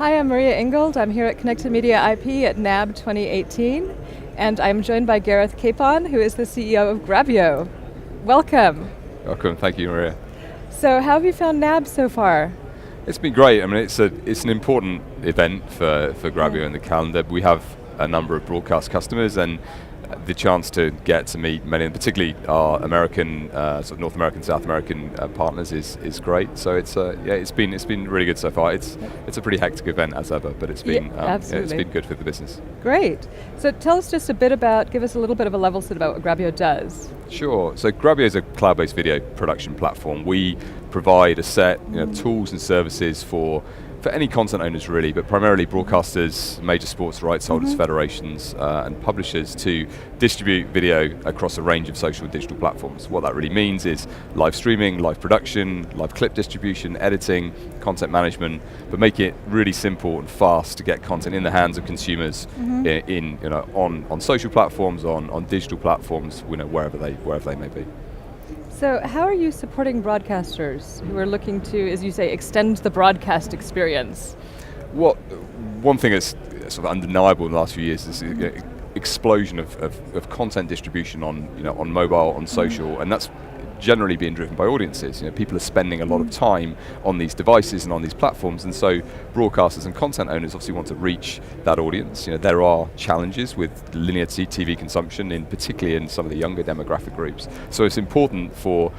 Hi, I'm Maria Ingold. I'm here at Connected Media IP at NAB 2018, and I'm joined by Gareth Capon, who is the CEO of Grabyo. Welcome. Welcome, thank you, Maria. So how have you found NAB so far? It's been great. I mean, it's an important event for Grabyo in the calendar. We have a number of broadcast customers, and the chance to get to meet many, and particularly our American, sort of North American, South American partners is great. So it's been really good so far. It's a pretty hectic event as ever, but it's been it's been good for the business. Great. So tell us just a bit about, give us a little bit of a level set about what Grabyo does. Sure. So Grabyo is a cloud-based video production platform. We provide a set of tools and services for any content owners really, but primarily broadcasters, major sports rights holders, federations and publishers to distribute video across a range of social and digital platforms. What that really means is live streaming, live production, live clip distribution, editing, content management, but make it really simple and fast to get content in the hands of consumers on social platforms, on digital platforms, wherever they may be. So how are you supporting broadcasters who are looking to, as you say, extend the broadcast experience? One thing that's sort of undeniable in the last few years is the explosion of content distribution on mobile, on social, and that's generally being driven by audiences. People are spending a lot of time on these devices and on these platforms, and so broadcasters and content owners obviously want to reach that audience. There are challenges with linear TV consumption, particularly in some of the younger demographic groups. So it's important for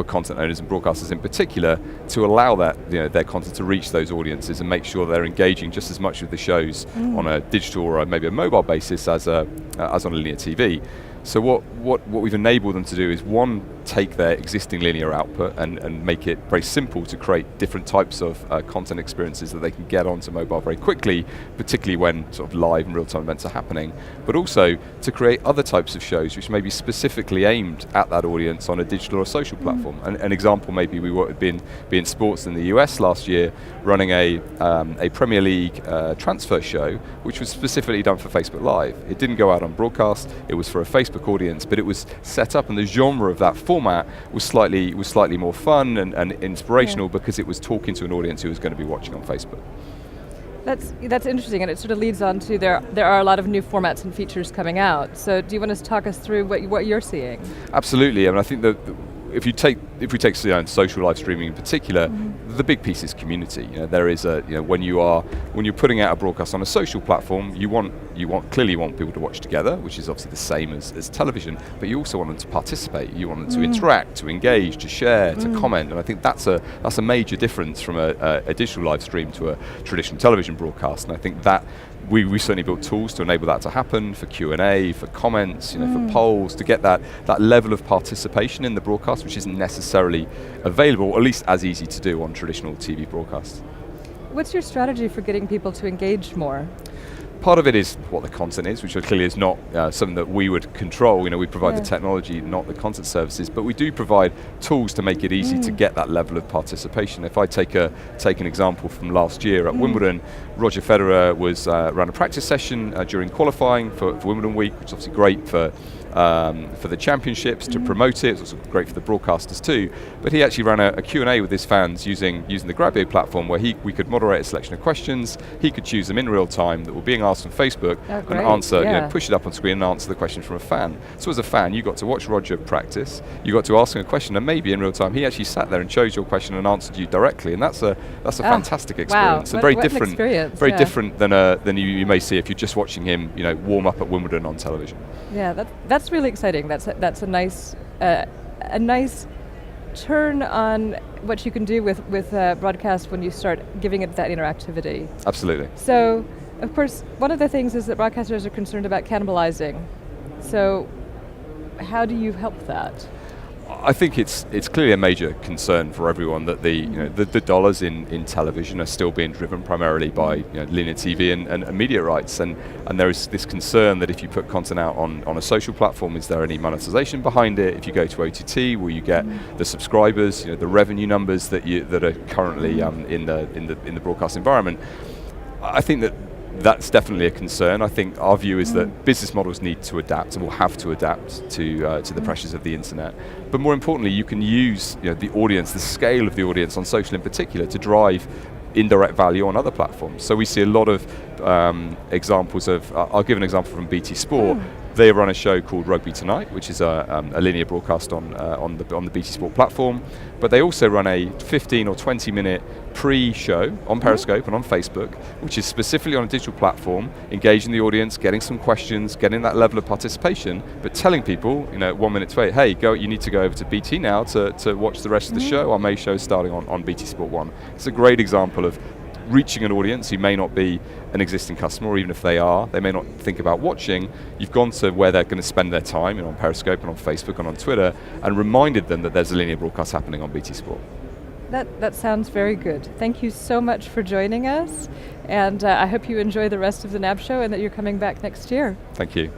content owners and broadcasters in particular to allow their content to reach those audiences and make sure they're engaging just as much with the shows on a digital or maybe a mobile basis as on a linear TV. So what we've enabled them to do is, one, take their existing linear output and make it very simple to create different types of content experiences that they can get onto mobile very quickly, particularly when sort of live and real-time events are happening, but also to create other types of shows which may be specifically aimed at that audience on a digital or social platform. An example maybe we worked with beIN Sports in the US last year, running a Premier League transfer show which was specifically done for Facebook Live. It didn't go out on broadcast, it was for a Facebook audience, but it was set up, and the genre of that format was slightly more fun and inspirational because it was talking to an audience who was going to be watching on Facebook. That's interesting, and it sort of leads on to there are a lot of new formats and features coming out. So do you want to talk us through what you're seeing? Absolutely. I mean, I think that if we take social live streaming in particular, the big piece is community. There is when you're putting out a broadcast on a social platform, you clearly want people to watch together, which is obviously the same as television, but you also want them to participate. You want them to interact, to engage, to share, to comment, and I think that's a major difference from a digital live stream to a traditional television broadcast. And I think that we certainly built tools to enable that to happen, for Q&A, for comments, for polls, to get that level of participation in the broadcast, which isn't necessarily available, or at least as easy to do on traditional TV broadcasts. What's your strategy for getting people to engage more? Part of it is what the content is, which clearly is not something that we would control. We provide the technology, not the content services, but we do provide tools to make it easy to get that level of participation. If I take an example from last year at Wimbledon, Roger Federer ran a practice session during qualifying for Wimbledon week, which is obviously great for the championships, to promote it. It's also great for the broadcasters too. But he actually ran a Q&A with his fans using the Grabyo platform, where we could moderate a selection of questions. He could choose them in real time that were being asked on Facebook and answer, push it up on screen and answer the question from a fan. So as a fan, you got to watch Roger practice, you got to ask him a question, and maybe in real time he actually sat there and chose your question and answered you directly, and that's a fantastic experience. Wow. And very different than you may see if you're just watching him warm up at Wimbledon on television. Yeah, that's really exciting. That's a nice turn on what you can do with broadcast when you start giving it that interactivity. Absolutely. So, of course, one of the things is that broadcasters are concerned about cannibalizing. So, how do you help that? I think it's clearly a major concern for everyone that the dollars in television are still being driven primarily by linear TV and media rights, and there is this concern that if you put content out on a social platform, is there any monetization behind it? If you go to OTT, will you get the subscribers, the revenue numbers that are currently in the broadcast environment? I think that's definitely a concern. I think our view is that business models need to adapt and will have to adapt to the pressures of the internet. But more importantly, you can use the audience, the scale of the audience on social in particular, to drive indirect value on other platforms. So we see a lot of examples of, I'll give an example from BT Sport. They run a show called Rugby Tonight, which is a linear broadcast on the BT Sport platform. But they also run a 15 or 20 minute pre-show on Periscope and on Facebook, which is specifically on a digital platform, engaging the audience, getting some questions, getting that level of participation, but telling people, 1 minute to wait, hey, you need to go over to BT now to watch the rest of the show. Our May show is starting on BT Sport 1. It's a great example of reaching an audience who may not be an existing customer, or even if they are, they may not think about watching. You've gone to where they're going to spend their time, on Periscope and on Facebook and on Twitter, and reminded them that there's a linear broadcast happening on BT Sport. That sounds very good. Thank you so much for joining us, and I hope you enjoy the rest of the NAB show and that you're coming back next year. Thank you.